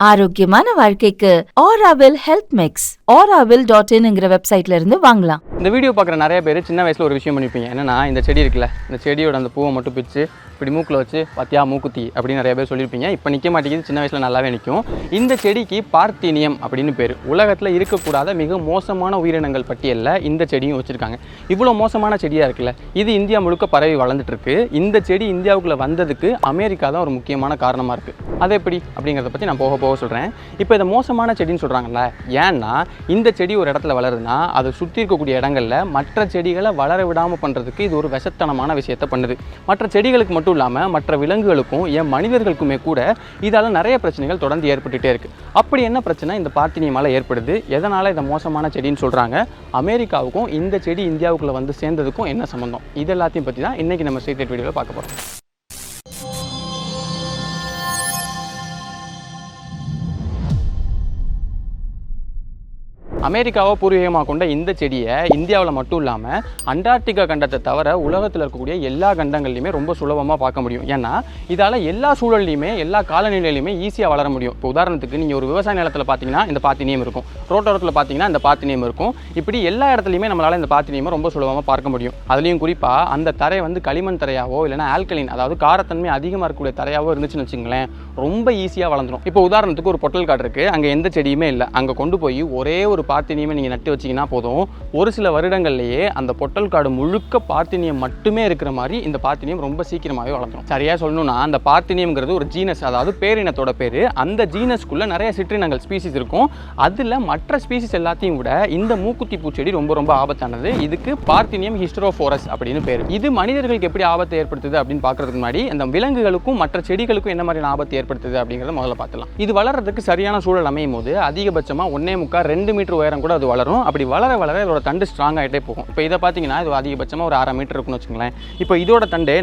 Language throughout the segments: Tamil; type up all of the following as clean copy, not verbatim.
ஆரோக்கியமான வாழ்க்கைக்கு ஆராவில் ஹெல்த் மிக்ஸ் auraville.in வெப்சைட்ல இருந்து வாங்கலாம். இந்த வீடியோ பார்க்குற நிறைய பேர் சின்ன வயசில் ஒரு விஷயம் பண்ணியிருப்பீங்க. என்னன்னா, இந்த செடி இருக்குல்ல, இந்த செடியோட அந்த பூவை மட்டும் பிச்சு இப்படி மூக்கில் வச்சு பாத்தியா மூக்குத்தி அப்படின்னு நிறைய பேர் சொல்லியிருப்பீங்க. இப்போ நிற்க மாட்டேங்குது, சின்ன வயசில் நல்லாவே நிற்கும். இந்த செடிக்கு பார்த்தீனியம் அப்படின்னு பேர். உலகத்தில் இருக்கக்கூடாத மிக மோசமான உயிரினங்கள் பட்டியலில் இந்த செடியும் வச்சுருக்காங்க. இவ்வளோ மோசமான செடியாக இருக்குல்ல, இது இந்தியா முழுக்க பரவி வளர்ந்துட்டுருக்கு. இந்த செடி இந்தியாவுக்குள்ளே வந்ததுக்கு அமெரிக்கா தான் ஒரு முக்கியமான காரணமாக இருக்குது. அது எப்படி அப்படிங்கிறத பற்றி நான் போக சொல்கிறேன். இப்போ இதை மோசமான செடின்னு சொல்கிறாங்கல்ல, ஏன்னா இந்த செடி ஒரு இடத்துல வளருதுன்னா அதை சுற்றி இருக்கக்கூடிய இடங்களில் மற்ற செடிகளை வளர விடாமல் பண்ணுறதுக்கு இது ஒரு விஷத்தனமான விஷயத்தை பண்ணுது. மற்ற செடிகளுக்கு மட்டும் இல்லாமல் மற்ற விலங்குகளுக்கும் ஏன் மனிதர்களுக்குமே கூட இதால் நிறைய பிரச்சனைகள் தொடர்ந்து ஏற்பட்டுகிட்டே இருக்குது. அப்படி என்ன பிரச்சனை இந்த பார்த்தீனியமால் ஏற்படுது, எதனால் இதை மோசமான செடின்னு சொல்கிறாங்க, அமெரிக்காவுக்கும் இந்த செடி இந்தியாவுக்குள்ளே வந்து சேர்ந்ததுக்கும் என்ன சம்மந்தம், இது எல்லாத்தையும் பற்றி தான் இன்றைக்கி நம்ம சீக்ரெட் வீடியோவில் பார்க்க போகிறோம். அமெரிக்காவை பூர்வீகமாக கொண்ட இந்த செடியை இந்தியாவில் மட்டும் இல்லாமல் அண்டார்டிகா கண்டத்தை தவிர உலகத்தில் இருக்கக்கூடிய எல்லா கண்டங்கள்லையுமே ரொம்ப சுலபமாக பார்க்க முடியும். ஏன்னா இதால் எல்லா சூழல்லையுமே எல்லா காலநிலையிலையுமே ஈஸியாக வளர முடியும். இப்போ உதாரணத்துக்கு நீங்கள் ஒரு விவசாய நிலத்தில் பார்த்தீங்கன்னா இந்த பாத்தினியம் இருக்கும், ரோட்டோரத்தில் பார்த்தீங்கன்னா இந்த பாத்தினியம் இருக்கும். இப்படி எல்லா இடத்துலையுமே நம்மளால் இந்த பாத்தினியமை ரொம்ப சுலபமாக பார்க்க முடியும். அதுலேயும் குறிப்பாக அந்த தரை வந்து களிமண் தரையாவோ இல்லைனா ஆல்கலின், அதாவது காரத்தன்மை அதிகமாக இருக்கக்கூடிய தரையாவோ இருந்துச்சுன்னு வச்சுங்களேன், ரொம்ப ஈஸியாக வளர்ந்துடும். இப்போ உதாரணத்துக்கு ஒரு பொட்டல் காடு இருக்குது, அங்கே எந்த செடியுமே இல்லை, அங்கே கொண்டு போய் ஒரே ஒரு பார்த்தீனியமே நீங்கள் நட்டு வச்சிங்கன்னா போதும், ஒரு சில வருடங்கள்லேயே அந்த பொட்டல் காடு முழுக்க பார்த்தீனியம் மட்டுமே இருக்கிற மாதிரி இந்த பார்த்தீனியம் ரொம்ப சீக்கிரமாகவே வளர்ந்துடும். சரியாக சொல்லணும்னா அந்த பார்த்தீனியம்ங்கிறது ஒரு ஜீனஸ், அதாவது பேரினத்தோட பேர். அந்த ஜீனஸ்க்குள்ளே நிறைய சிற்றினங்கள் ஸ்பீசிஸ் இருக்கும். அதில் மற்ற ஸ்பீசிஸ் எல்லாத்தையும் விட இந்த மூக்குத்தி பூச்செடி ரொம்ப ரொம்ப ஆபத்தானது. இதுக்கு பார்த்தீனியம் ஹிஸ்டரோஃபோரஸ் அப்படின்னு பேர். இது மனிதர்களுக்கு எப்படி ஆபத்தை ஏற்படுத்துது அப்படின்னு பார்க்கறதுக்கு முன்னாடி அந்த விலங்குகளுக்கும் மற்ற செடிகளுக்கும் என்ன மாதிரியான ஆபத்து ஏற்படுத்துது அப்படிங்கிறத முதல்ல பார்த்துலாம். இது வளர்றதுக்கு சரியான சூழல் அமையும் போது அதிகபட்சமாக 1.25-2 மீட்டர் உயரம் கூட அது வளரும். அப்படி வளர வளர இதோட தண்டு ஸ்ட்ராங் ஆகிட்டே போகும். இப்போ இதை பார்த்தீங்கன்னா இது அதிகபட்சமாக ஒரு 1/2 மீட்டர் இருக்குன்னு வச்சுங்களேன். இப்போ இதோட தண்டு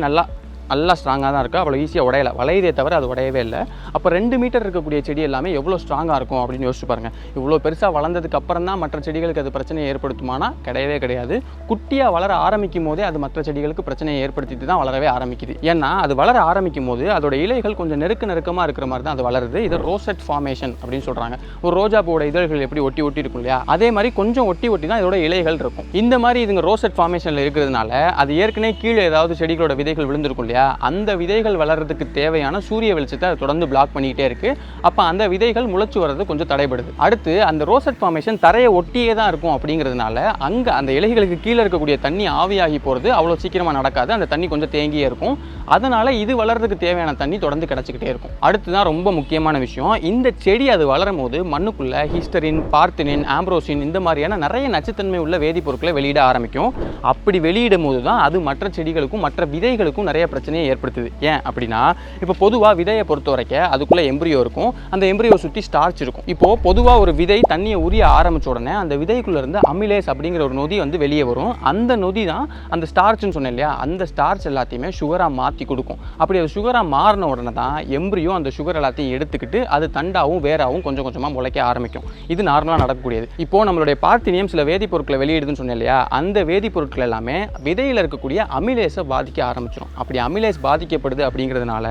நல்லா ஸ்ட்ராங்காக தான் இருக்குது, அவ்வளோ ஈஸியாக உடையலை, வளையதே தவிர அது உடையவே இல்லை. அப்போ 2 மீட்டர் இருக்கக்கூடிய செடி எல்லாமே எவ்வளோ ஸ்ட்ராங்காக இருக்கும் அப்படின்னு யோசிச்சு பாருங்கள். இவ்வளோ பெருசாக வளர்ந்ததுக்கு அப்புறம் தான் மற்ற செடிகளுக்கு அது பிரச்சனையை ஏற்படுத்துமானா கிடையவே கிடையாது. குட்டியாக வளர ஆரம்பிக்கும் போதே அது மற்ற செடிகளுக்கு பிரச்சனையை ஏற்படுத்திட்டு தான் வளரவே ஆரம்பிக்குது. ஏன்னா அது வளர ஆரம்பிக்கும் போது அதோட இலைகள் கொஞ்சம் நெருக்கமாக இருக்கிற மாதிரி தான் அது வளருது. இது ரோசெட் ஃபார்மேஷன் அப்படின்னு சொல்கிறாங்க. ஒரு ரோஜா பூவோட இதழ்கள் எப்படி ஒட்டி இருக்கும் இல்லையா, அதே மாதிரி கொஞ்சம் ஒட்டி தான் இதோட இலைகள் இருக்கும். இந்த மாதிரி இதுங்க ரோசெட் ஃபார்மேஷனில் இருக்கிறதுனால அது ஏற்கனவே கீழே ஏதாவது செடிகளோட விதைகள் விழுந்திருக்கும் இல்லையா, அந்த விதைகள் வளர்றதுக்கு தேவையான சூரிய வெளிச்சத்தை தொடர்ந்து பிளாக் பண்ணிக்கிட்டே இருக்கு. அப்போ அந்த விதைகள் முளைச்சு வர்றது கொஞ்சம் தடைபடுது. அடுத்து அந்த ரோசெட் ஃபார்மேஷன் தரையை ஒட்டியே தான் இருக்கும். அப்படிங்கிறதுனால அங்கே அந்த இலைகளுக்கு கீழே இருக்கக்கூடிய தண்ணி ஆவியாகி போகிறது அவ்வளோ சீக்கிரமாக நடக்காது. அந்த தண்ணி கொஞ்சம் தேங்கியே இருக்கும். அதனால இது வளர்றதுக்கு தேவையான தண்ணி தொடர்ந்து கிடச்சிக்கிட்டே இருக்கும். அடுத்து தான் ரொம்ப முக்கியமான விஷயம், இந்த செடி அது வளரும் போது மண்ணுக்குள்ள ஹிஸ்டரின், பார்த்தினின், ஆம்ப்ரோசின் இந்த மாதிரியான நிறைய நச்சுத்தன்மை உள்ள வேதிப்பொருட்களை வெளியிட ஆரம்பிக்கும். அப்படி வெளியிடும் போது தான் அது மற்ற செடிகளுக்கும் மற்ற விதைகளுக்கும் நிறைய பிரச்சனையை ஏற்படுத்துது. ஏன் அப்படின்னா, இப்போ பொதுவாக விதையை பொறுத்த வரைக்கும் அதுக்குள்ளே எம்பிரியோ இருக்கும். அந்த எம்பிரியோ சுற்றி ஸ்டார்ச் இருக்கும். இப்போது பொதுவாக ஒரு விதை தண்ணியை உரிய ஆரம்பித்த உடனே அந்த விதைக்குள்ளேருந்து அமிலேஸ் அப்படிங்கிற ஒரு நொதி வந்து வெளியே வரும். அந்த நொதி தான் அந்த ஸ்டார்ச்னு சொன்னேன் இல்லையா, அந்த ஸ்டார்ச் எல்லாத்தையுமே சுகராக மாற்றி கொடுக்கும். அப்படி அது சுகராக மாறின உடனே தான் எம்பிரியோ அந்த சுகர் எல்லாத்தையும் எடுத்துக்கிட்டு அது தண்டாவும் வேறாவும் கொஞ்சம் கொஞ்சமாக முளைக்க ஆரம்பிக்கும். இது நார்மலாக நடக்கக்கூடியது. இப்போது நம்மளுடைய பார்த்தீனியம் சில வேதிப்பொருட்களை வெளியிடுதுன்னு சொன்னேன் இல்லையா, அந்த வேதிப்பொருட்கள் எல்லாமே விதையில் இருக்கக்கூடிய அமிலேஸை பாதிக்க ஆரம்பிச்சிடும். அப்படி அமிலேஸ் பாதிக்கப்படுது அப்படிங்கிறதுனால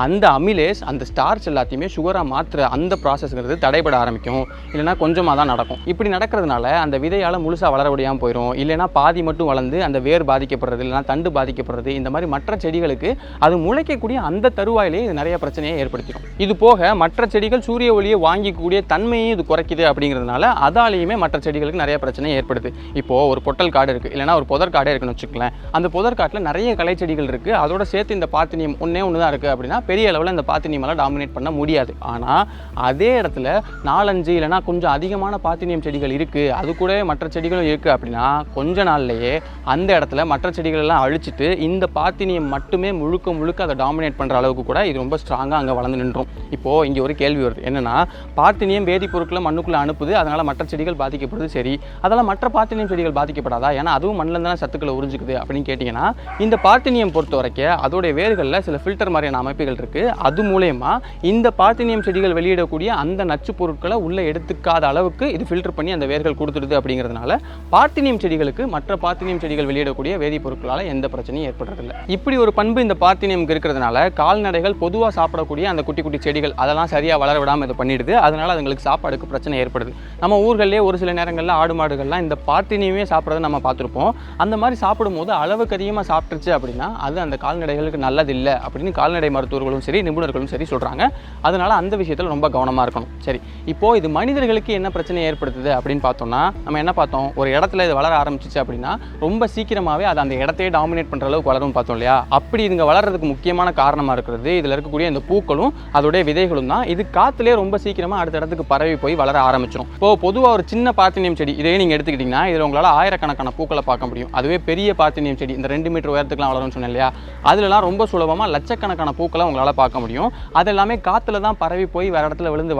அந்த அமிலேஸ் அந்த ஸ்டார்ச் எல்லாத்தையுமே சுகராக மாற்றுற அந்த ப்ராசஸ்ங்கிறது தடைபட ஆரம்பிக்கும். இல்லைனா கொஞ்சமாக தான் நடக்கும். இப்படி நடக்கிறதுனால அந்த விதையால் முழுசாக வளர முடியாமல் போயிடும். இல்லைனா பாதி மட்டும் வளர்ந்து அந்த வேர் பாதிக்கப்படுறது, இல்லைனா தண்டு பாதிக்கப்படுறது, இந்த மாதிரி மற்ற செடிகளுக்கு அது முளைக்கக்கூடிய அந்த தருவாயிலேயே இது நிறைய பிரச்சனையை ஏற்படுத்திடும். இது போக மற்ற செடிகள் சூரிய ஒளியை வாங்கிக்கூடிய தன்மையும் இது குறைக்குது. அப்படிங்கிறதுனால அதாலேயுமே மற்ற செடிகளுக்கு நிறைய பிரச்சனை ஏற்படுது. இப்போது ஒரு பொட்டல் காடு இருக்குது, இல்லைனா ஒரு புதர் காடே இருக்குன்னு வச்சுக்கலாம். அந்த புதர் காட்டில் நிறைய கலை செடிகள் இருக்குது. அதோட சேர்த்து இந்த பார்த்தீனியம் ஒன்று தான் இருக்குது அப்படின்னா பெரிய அளவில் இந்த பார்த்தீனியமெல்லாம் டாமினேட் பண்ண முடியாது. ஆனால் அதே இடத்துல 4-5 இல்லைனா கொஞ்சம் அதிகமான பார்த்தீனியம் செடிகள் இருக்குது, அது கூட மற்ற செடிகளும் இருக்குது அப்படின்னா கொஞ்ச நாள்லேயே அந்த இடத்துல மற்ற செடிகள் எல்லாம் அழிச்சிட்டு இந்த பார்த்தீனியம் மட்டுமே முழுக்க அதை டாமினேட் பண்ணுற அளவுக்கு கூட இது ரொம்ப ஸ்ட்ராங்காக அங்கே வளர்ந்து நின்றும். இப்போது இங்கே ஒரு கேள்வி வருது, என்னென்னா பார்த்தீனியம் வேதிப்பொருட்களை மண்ணுக்குள்ளே அனுப்புது, அதனால் மற்ற செடிகள் பாதிக்கப்படுது. சரி, அதெல்லாம் மற்ற பார்த்தீனியம் செடிகள் பாதிக்கப்படாதா? ஏன்னா அதுவும் மண்ணில் தானே சத்துக்களை உறிஞ்சிக்குது அப்படின்னு கேட்டிங்கன்னா, இந்த பார்த்தீனியம் பொறுத்த வரைக்கும் அதோடைய வேர்களில் சில ஃபில்டர் மாதிரியான அமைப்புகள் இருக்குது. அது மூலயமா இந்த பார்த்தீனியம் செடிகள் வெளியிடக்கூடிய அந்த நச்சு பொருட்களை உள்ளே எடுத்துக்காத அளவுக்கு இது ஃபில்டர் பண்ணி அந்த வேர்கள் கொடுத்துடுது. அப்படிங்கிறதுனால பார்த்தீனியம் செடிகளுக்கு மற்ற பார்த்தீனியம் செடிகள் வெளியிடக்கூடிய வேதிப்பொருட்களால் எந்த பிரச்சனையும் ஏற்படுறதில்லை. இப்படி ஒரு பண்பு இந்த பார்த்தீனியம்க்கு இருக்கிறதுனால கால்நடைகள் பொதுவாக சாப்பிடக்கூடிய அந்த குட்டி குட்டி செடிகள் அதெல்லாம் சரியாக வளர விடாமல் இது பண்ணிடுது. அதனால அதுங்களுக்கு சாப்பாடுக்கு பிரச்சனை ஏற்படுது. நம்ம ஊர்களே ஒரு சில நேரங்களில் ஆடு மாடுகள்லாம் இந்த பார்த்தீனியமே சாப்பிட்றத நம்ம பார்த்துருப்போம். அந்த மாதிரி சாப்பிடும்போது அளவுக்கு அதிகமாக சாப்பிட்டுருச்சு அப்படின்னா அது அந்த கால்நடைகளுக்கு நல்லதில்லை அப்படின்னு கால்நடை மருத்துவர்களும் சரி நிபுணர்களும் சரி சொல்கிறாங்க. அதனால அந்த விஷயத்தில் ரொம்ப கவனமாக இருக்கணும். சரி, இப்போது இது மனிதர்களுக்கு என்ன பிரச்சனை ஏற்படுத்துது அப்படின்னு பார்த்தோம்னா நம்ம என்ன பார்த்தோம், ஒரு இடத்துல இது வளர ஆரம்பிச்சிச்சு அப்படின்னா ரொம்ப சீக்கிரமாகவே அது அந்த இடத்தையே டாமினேட் பண்ணுற அளவுக்கு வளரும் பார்த்தோம் இல்லையா. அப்படி இதுங்க வளர்றதுக்கு முக்கியமான காரணமாக இருக்கிறது இதில் இருக்கக்கூடிய இந்த பூக்களும் அதோடைய விதைகளும் தான். இது காற்றுலேயே ரொம்ப சீக்கிரமாக அடுத்த இடத்துக்கு பரவி போய் வளர ஆரம்பிச்சிடும். இப்போது பொதுவாக ஒரு சின்ன பார்த்தீனியம் செடி இதையே நீங்கள் எடுத்துக்கிட்டிங்கன்னா இதில் உங்களால் ஆயிரக்கணக்கான பூக்களை பார்க்க முடியும். அதுவே பெரிய பார்த்தீனியம் செடி இந்த 2 மீட்டர் உயரத்துக்குலாம் வளரும்னு சொன்னேன் இல்லையா, அதுலலாம் ரொம்ப சுலபமாக லட்சக்கணக்கான பூக்களை உங்களால் பார்க்க முடியும். அது எல்லாமே காற்றுல தான் பரவி போய் வேறு இடத்துல விழுந்து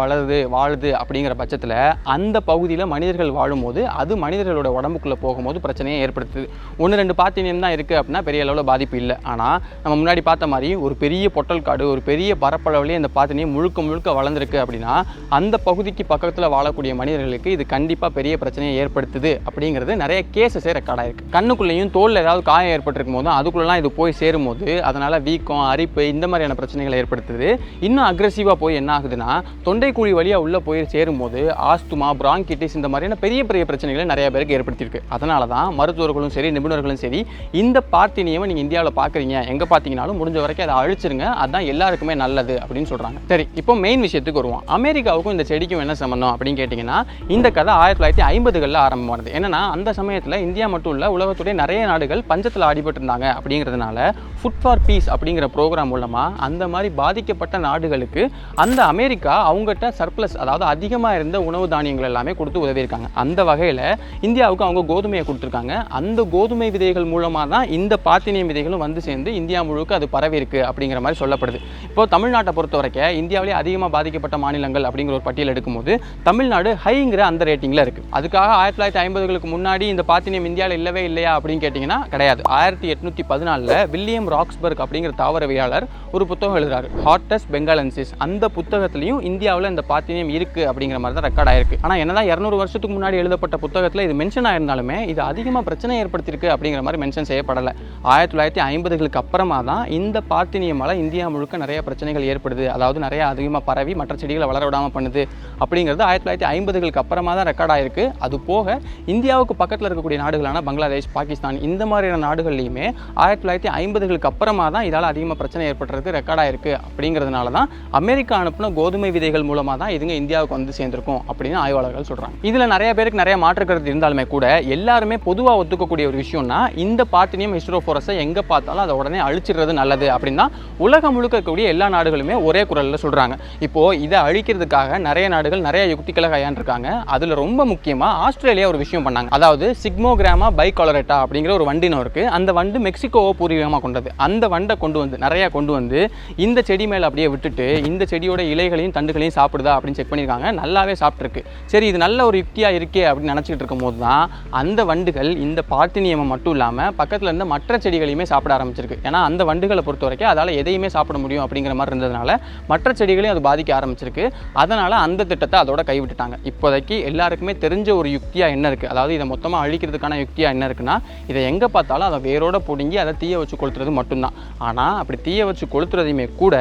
வாழுது அப்படிங்கிற பட்சத்தில் அந்த பகுதியில் மனிதர்கள் வாழும்போது அது மனிதர்களோட உடம்புக்குள்ளே போகும்போது பிரச்சனையை ஏற்படுத்துது. 1-2 பார்த்தீனியம் தான் இருக்குது அப்படின்னா பெரிய அளவில் பாதிப்பு இல்லை. ஆனால் நம்ம முன்னாடி பார்த்த மாதிரி ஒரு பெரிய பொட்டல் காடு ஒரு பெரிய பரப்பளவுலேயே இந்த பார்த்தீனியம் முழுக்க வளர்ந்துருக்கு அப்படின்னா அந்த பகுதிக்கு பக்கத்தில் வாழக்கூடிய மனிதர்களுக்கு இது கண்டிப்பாக பெரிய பிரச்சனையை ஏற்படுத்துது. அப்படிங்கிறது நிறைய கேஸஸே ரெக்கார்ட் ஆயிருக்கு. கண்ணுக்குள்ளேயும் தோலில் ஏதாவது காயம் ஏற்பட்டிருக்கும் போது அதுக்குள்ளெல்லாம் இது போய் சேரும்போது அதனால் வீக்கம் அரிப்பு இந்த மாதிரியான பிரச்சனைகளை ஏற்படுத்துது. இன்னும் அக்ரெசிவாக போய் என்ன ஆகுதுன்னா தொண்டைக்குழி வழியாக உள்ளே போய் சேரும்போது ஆஸ்துமா பிராங்கிட்டிஸ் இந்த மாதிரியான பெரிய பிரச்சனைகளை நிறைய பேருக்கு ஏற்படுத்தியிருக்கு. அதனால தான் மருத்துவர்களும் சரி நிபுணர்களும் சரி இந்த பார்த்தீனியம் நீங்கள் இந்தியாவில் பார்க்குறீங்க எங்கே பார்த்தீங்கன்னாலும் முடிஞ்ச வரைக்கும் அதை அழிச்சிருங்க, அதுதான் எல்லாருக்குமே நல்லது அப்படின்னு சொல்கிறாங்க. சரி, இப்போ மெயின் விஷயத்துக்கு வருவோம். அமெரிக்காவுக்கும் இந்த செடிக்கும் என்ன சம்பந்தம் அப்படின்னு கேட்டிங்கன்னா இந்த கதை 1950களில் ஆரம்பமானது. என்னன்னா அந்த சமயத்தில் இந்தியா மட்டும் இல்லை உலகத்துடைய நிறைய நாடுகள் பஞ்சத்தில் அடிபட்டு இருந்தாங்க. அப்படிங்கிறதுனால ஃபுட் ஃபார் பீஸ் அப்படிங்கிற ப்ரோக்ராம் மூலமாக அந்த மாதிரி பாதிக்கப்பட்ட நாடுகளுக்கு அந்த அமெரிக்கா அவங்ககிட்ட சர்ப்ளஸ் அதாவது அதிகமாக இருந்த உணவு தானியங்கள் எல்லாமே கொடுத்து உதவியிருக்காங்க. அந்த வகையில் இந்தியாவுக்கு அவங்க கோதுமையை கொடுத்துருக்காங்க. அந்த கோதுமை விதைகள் மூலமாக தான் இந்த பார்த்தீனியம் விதைகளும் வந்து சேர்ந்து இந்தியா முழுக்க அது பரவி இருக்கு அப்படிங்கிற மாதிரி சொல்லப்படுது. இப்போ தமிழ்நாட்டை பொறுத்த வரைக்கும் இந்தியாவிலே அதிகமாக பாதிக்கப்பட்ட மாநிலங்கள் அப்படிங்கிற ஒரு பட்டியல் எடுக்கும்போது தமிழ்நாடு ஹைங்கிற அந்த ரேட்டிங்கில் இருக்குது. அதுக்காக 1950களுக்கு முன்னாடி இந்த பார்த்தீனியம் இந்தியாவில் இல்லவே இல்லையா அப்படின்னு கேட்டிங்கன்னா கிடையாது. 1814 வில்லியம் ராக்ஸ்பர்க் அப்படிங்கிற தாவரவியலாளர் ஒரு புத்தகம் எழுதுறாரு, ஹார்டஸ் பெங்காலன்சிஸ். அந்த புத்தகத்திலையும் இந்தியாவில் இந்த பார்த்தீனியம் இருக்குது அப்படிங்கிற மாதிரி தான் ரெக்கார்ட் ஆயிருக்கு. ஆனால் என்னதான் 200 வருஷத்துக்கு முன்னாடி எழுதப்பட்ட புத்தகத்தில் இது மென்ஷன் ஆயிருந்தாலுமே இது அதிகமாக பிரச்சனை ஏற்படுத்தியிருக்கு அப்படிங்கிற மாதிரி மென்ஷன் செய்யப்படலை. 1950களுக்கு அப்புறமா தான் இந்த பார்த்தீனியமால் இந்தியா முழுக்க நிறைய பிரச்சனைகள் ஏற்படுது, அதாவது நிறைய அதிகமாக பரவி மற்ற செடிகளை வளர விடாமல் பண்ணுது அப்படிங்கிறது 1950களுக்கு அப்புறமா தான் ரெக்கார்ட் ஆயிருக்கு. அது போக இந்தியாவுக்கு பக்கத்தில் இருக்கக்கூடிய நாடுகளான பங்களாதேஷ் பாகிஸ்தான் இந்த மாதிரியான நாடுகள்லையுமே 1950களுக்கு அப்புறமா தான் இதால் அதிகமாக பிரச்சனை ஏற்படுறது ரெக்கார்ட் ஆயிருக்கு. அப்படிங்கிறதுனால தான் அமெரிக்கா அனுப்பின கோதுமை விதைகள் மூலமாக தான் இதுங்க இந்தியாவுக்கு வந்து சேர்ந்திருக்கும் அப்படின்னு ஆய்வாளர்கள் சொல்கிறாங்க. இதில் நிறைய பேருக்கு நிறைய மாற்று கருத்து இருந்தாலுமே கூட எல்லாருமே பொதுவாக ஒத்துக்கக்கூடிய ஒரு விஷயம்னா இந்த பார்த்தீனியம் ஹிஸ்டரோஃபோரஸை எங்கே பார்த்தாலும் அதை உடனே அழிச்சிடுறது நல்லது அப்படின்னா உலகம் முழுக்க இருக்கக்கூடிய எல்லா நாடுகளுமே ஒரே குரலில் சொல்கிறாங்க. இப்போது இதை அழிக்கிறதுக்காக நிறைய நாடுகள் நிறைய யுக்திகளை கையாண்டிருக்காங்க. அதில் ரொம்ப முக்கியமாக ஆஸ்திரேலியா ஒரு விஷயம் பண்ணாங்க. அதாவது சிக்மோகிராமா பைகாலரேட்டா அப்படிங்கிற ஒரு வண்டினம் இருக்குது. அந்த வண்டு மெக்சிகோவை பூர்வீகமாக கொண்டது. அந்த வண்டை நிறையா கொண்டு வந்து இந்த செடி மேலே அப்படியே விட்டுட்டு இந்த செடியோட இலைகளையும் தண்டுகளையும் சாப்பிடுதா அப்படின்னு செக் பண்ணியிருக்காங்க. நல்லாவே சாப்பிட்ருக்கு. சரி, இது நல்ல ஒரு யுக்தியாக இருக்கே அப்படின்னு நினச்சிக்கிட்டு இருக்கும் போது தான் அந்த வண்டுகள் இந்த பார்த்தீனியமை மட்டும் இல்லாமல் பக்கத்தில் இருந்த மற்ற செடிகளையுமே சாப்பிட ஆரம்பிச்சிருக்கு. ஏன்னா அந்த வண்டுகளை பொறுத்த வரைக்கும் அதால் எதையுமே சாப்பிட முடியும் அப்படிங்கிற மாதிரி இருந்ததுனால மற்ற செடிகளையும் அது பாதிக்க ஆரம்பிச்சிருக்கு. அதனால் அந்த திட்டத்தை அதோட கைவிட்டுட்டாங்க. இப்போதைக்கு எல்லாருக்குமே தெரிஞ்ச ஒரு யுக்தியாக என்ன இருக்குது, அதாவது இதை மொத்தமாக அழிக்கிறதுக்கான யுக்தியாக என்ன இருக்குன்னா இதை எங்கே பார்த்தாலும் அதை வேரோட பிடுங்கி அதை தீய வச்சு கொளுத்துறது மட்டும்தான். ஆனால் அப்படி தீய வச்சு கொளுத்துறதையுமே கூட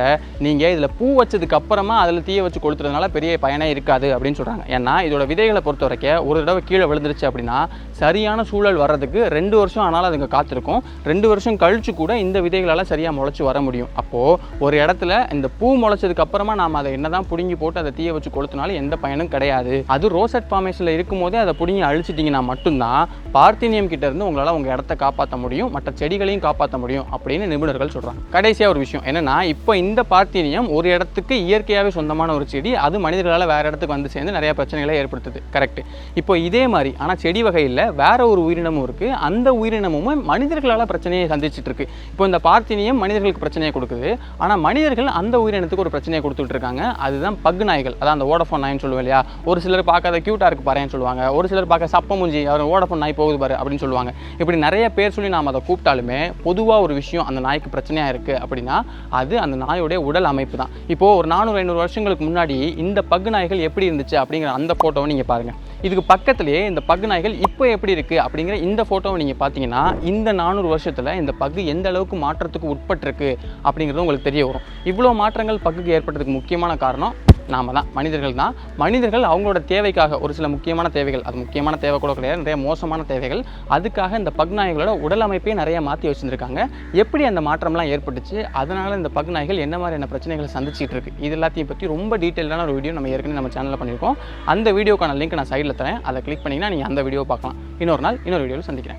நீங்கள் இதில் பூ வச்சதுக்கு அப்புறமா அதில் தீய வச்சு கொளுத்துறதுனால பெரிய பயனே இருக்காது அப்படின்னு சொல்கிறாங்க. ஏன்னா இதோட விதைகளை பொறுத்த வரைக்கும் ஒரு தடவை கீழே விழுந்துருச்சு அப்படின்னா சரியான சூழல் வர்றதுக்கு 2 வருஷம் ஆனாலும் அதுங்க காத்திருக்கும். 2 வருஷம் கழிச்சு கூட இந்த விதைகளால் சரியாக முளைச்சி வர முடியும். அப்போது ஒரு இடத்துல இந்த பூ முளைச்சதுக்கு அப்புறமா நாம் அதை என்னதான் பிடுங்கி போட்டு அதை தீய வச்சு கொளுத்தினாலும் எந்த பயனும் கிடையாது. அது ரோசெட் ஃபார்மேஷனில் இருக்கும் போதே அதை பிடுங்கி அழிச்சிட்டிங்கன்னா மட்டும்தான் பார்த்தீனியம் கிட்ட இருந்து உங்களால் உங்கள் இடத்த காப்பாற்ற முடியும், மற்ற செடிகளையும் காப்பாற்ற முடியும் அப்படின்னு நிபுணர்கள் சொல்கிறாங்க. கடைசியாக ஒரு விஷயம் என்னன்னா, இப்போ இந்த பார்த்தீனியம் ஒரு இடத்துக்கு இயற்கையாகவே சொந்தமான ஒரு செடி, அது மனிதர்களால் வேறு இடத்துக்கு வந்து சேர்ந்து நிறைய பிரச்சனைகளை ஏற்படுத்துது. கரெக்ட். இப்போ இதே மாதிரி ஆனால் செடி வகையில் வேற ஒரு உயிரினமும் இருக்குது. அந்த உயிரினமும் மனிதர்களால் பிரச்சனையை சந்திச்சுட்டு இருக்கு. இப்போ இந்த பார்த்தீனியம் மனிதர்களுக்கு பிரச்சனையை கொடுக்குது. ஆனால் மனிதர்கள் அந்த உயிரினத்துக்கு ஒரு பிரச்சனையை கொடுத்துட்டு இருக்காங்க. அதுதான் பக் நாய்கள். அதான் அந்த வோடஃபோன் நாய்ன்னு சொல்லுவோம் இல்லையா. ஒரு சிலர் பார்க்காத க்யூட்டாக இருக்கு பாருன்னு சொல்லுவாங்க, ஒரு சிலர் பார்க்க சப்ப மூஞ்சி அவர் வோடஃபோன் நாய் போகுது பாரு அப்படின்னு சொல்லுவாங்க. இப்படி நிறைய பேர் சொல்லி நாம் அதை கூப்பிட்டாலுமே பொதுவாக ஒரு விஷயம் விஷயம் அந்த நாய்க்கு பிரச்சனையாக இருக்குது அப்படின்னா அது அந்த நாயோடைய உடல் அமைப்பு தான். இப்போது ஒரு 400-500 வருஷங்களுக்கு முன்னாடி இந்த பக்கு நாய்கள் எப்படி இருந்துச்சு அப்படிங்கிற அந்த ஃபோட்டோவை நீங்கள் பாருங்கள். இதுக்கு பக்கத்துலேயே இந்த பக்கு நாய்கள் இப்போ எப்படி இருக்குது அப்படிங்கிற இந்த ஃபோட்டோவை நீங்கள் பார்த்தீங்கன்னா இந்த 400 வருஷத்தில் இந்த பக்கு எந்த அளவுக்கு மாற்றத்துக்கு உட்பட்டிருக்கு அப்படிங்கிறது உங்களுக்கு தெரிய வரும். இவ்வளோ மாற்றங்கள் பக்குக்கு ஏற்பட்டதுக்கு முக்கியமான காரணம் நாம தான், மனிதர்கள் தான். மனிதர்கள் அவங்களோட தேவைக்காக ஒரு சில முக்கியமான தேவைகள், அது முக்கியமான தேவை கூட கிடையாது, நிறைய மோசமான தேவைகள், அதுக்காக இந்த பக் நாய்களோட உடல் அமைப்பையும் நிறைய மாற்றி வச்சுருக்காங்க. எப்படி அந்த மாற்றம்லாம் ஏற்பட்டுச்சு, அதனால் இந்த பக் நாய்கள் என்ன மாதிரியான பிரச்சனைகளை சந்திச்சிட்டு இருக்கு, இது எல்லாத்தையும் பற்றி ரொம்ப டீட்டெயிலான ஒரு வீடியோ நம்ம ஏற்கனவே நம்ம சேனலில் பண்ணியிருக்கோம். அந்த வீடியோக்கான லிங்க் நான் சைடில் தரேன், அதை கிளிக் பண்ணிங்கன்னா நீங்கள் அந்த வீடியோ பார்க்கலாம். இன்னொரு நாள் இன்னொரு வீடியோவில் சந்திக்கிறேன்.